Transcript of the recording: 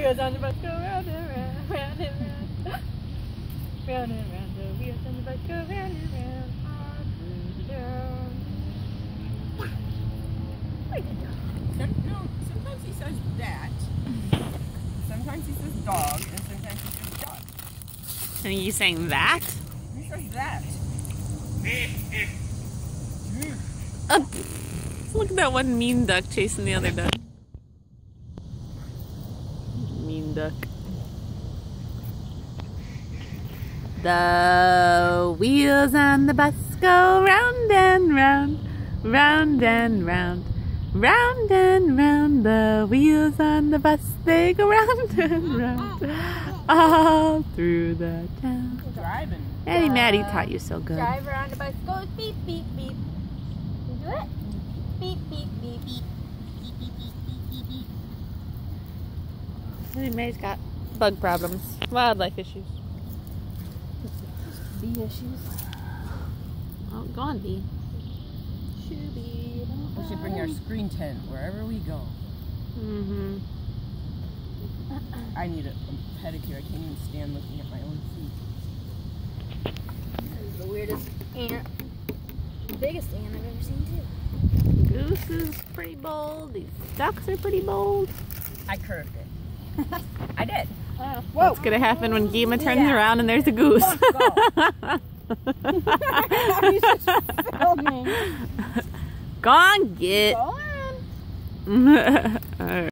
wheels on the bus go round and round, round and round. Round and round, the wheels on the bus go round and round, all through the town. Sometimes he says that. Sometimes he says dog, and sometimes he says duck. And are you saying that? He says that. Look at that one mean duck chasing the other duck. Mean duck. The wheels on the bus go round and round, round and round, round and round. The wheels on the bus, they go round and round, all through the town. Driving. Eddie Maddie taught you so good. Drive around the bus goes beep, beep, beep. You do it? Beep, beep, beep, beep. Beep, beep, beep, beep, beep, beep. Eddie Maddie's got bug problems, wildlife issues. Bee issues. Oh, go on, Bee. Should be. We should bring our screen tent wherever we go. Mm-hmm. I need a pedicure. I can't even stand looking at my own feet. This is the weirdest ant. The biggest ant I've ever seen, too. Goose is pretty bold. These ducks are pretty bold. I curved it. I did. What's gonna happen when Gima turns around and there's a goose? He's just filming. Go on, get. Go on. All right.